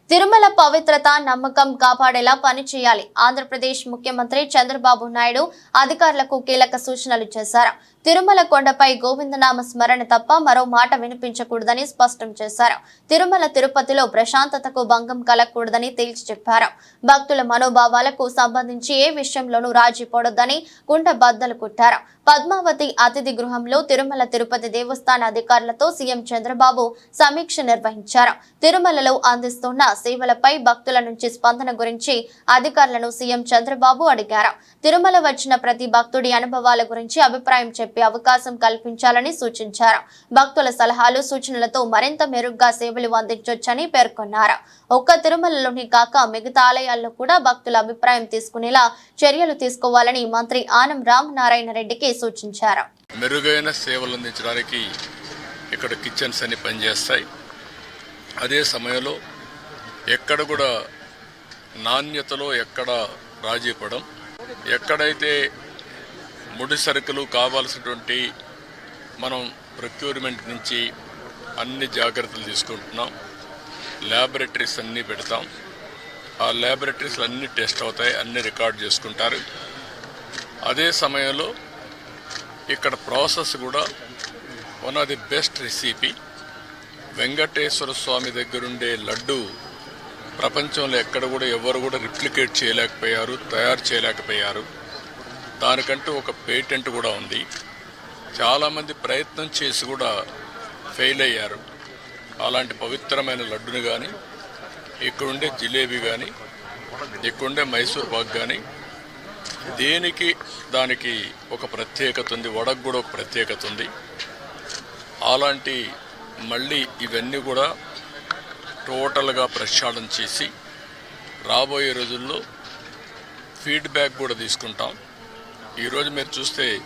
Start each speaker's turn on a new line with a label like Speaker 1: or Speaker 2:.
Speaker 1: తిరుమల పవిత్రత నమ్మకం కాపాడేలా పనిచేయాలి. ఆంధ్రప్రదేశ్ ముఖ్యమంత్రి చంద్రబాబు నాయుడు అధికారులకు కీలక సూచనలు చేశారు. తిరుమల కొండపై గోవిందనామ స్మరణ తప్ప మరో మాట వినిపించకూడదని స్పష్టం చేశారు. తిరుమల తిరుపతిలో ప్రశాంతతకు భంగం కలగకూడదని తేల్చి చెప్పారు. భక్తుల మనోభావాలకు సంబంధించి ఏ విషయంలోనూ రాజీ పడొద్దని కుండ బద్దలు కొట్టారు. పద్మావతి అతిథి గృహంలో తిరుమల తిరుపతి దేవస్థాన అధికారులతో సీఎం చంద్రబాబు సమీక్ష నిర్వహించారు. తిరుమలలో అందిస్తున్న సేవలపై భక్తుల నుంచి స్పందన గురించి అధికారులను సీఎం చంద్రబాబు అడిగారు. తిరుమల వచ్చిన ప్రతి భక్తుడి అనుభవాల గురించి అభిప్రాయం చెప్పే అవకాశం కల్పించాలని సూచించారు. భక్తుల సలహాలు సూచనలతో మరింత మెరుగ్గా సేవలు అందించొచ్చని పేర్కొన్నారు. ఒక్క తిరుమలలోనే కాక మిగతా ఆలయాల్లో కూడా భక్తుల అభిప్రాయం తీసుకునేలా చర్యలు తీసుకోవాలని మంత్రి ఆనం రామనారాయణ రెడ్డికి సూచించారు.
Speaker 2: మెరుగైన సేవలు అందించడానికి ఇక్కడ కిచెన్స్ అన్ని పనిచేస్తాయి. అదే సమయంలో ఎక్కడ కూడా నాణ్యతలో ఎక్కడ రాజీ పడం, ఎక్కడైతే ముడి సరుకులు కావాల్సినటువంటి మనం ప్రొక్యూర్మెంట్ నుంచి అన్ని జాగ్రత్తలు తీసుకుంటున్నాం. ల్యాబొరేటరీస్ అన్నీ పెడతాం. ఆ ల్యాబొరేటరీస్లో అన్ని టెస్ట్ అవుతాయి, అన్ని రికార్డ్ చేసుకుంటారు. అదే సమయంలో ఇక్కడ ప్రాసెస్ కూడా one of the best recipe. Venkateswara Swami దగ్గరుండే లడ్డు ప్రపంచంలో ఎక్కడ కూడా ఎవరు కూడా రిప్లికేట్ చేయలేకపోయారు, తయారు చేయలేకపోయారు. దానికంటూ ఒక పేటెంట్ కూడా ఉంది. చాలామంది ప్రయత్నం చేసి కూడా ఫెయిల్ అయ్యారు. అలాంటి పవిత్రమైన లడ్డుని కానీ, ఇక్కడుండే జిలేబీ కానీ, ఇక్కడుండే మైసూర్ పాక్ కానీ, దేనికి దానికి ఒక ప్రత్యేకత ఉంది. వడకు కూడా ఒక ప్రత్యేకత ఉంది. అలాంటి మళ్ళీ ఇవన్నీ కూడా టోటల్గా ప్రక్షాళన చేసి రాబోయే రోజుల్లో ఫీడ్బ్యాక్ కూడా తీసుకుంటాం. ఈరోజు మీరు చూస్తే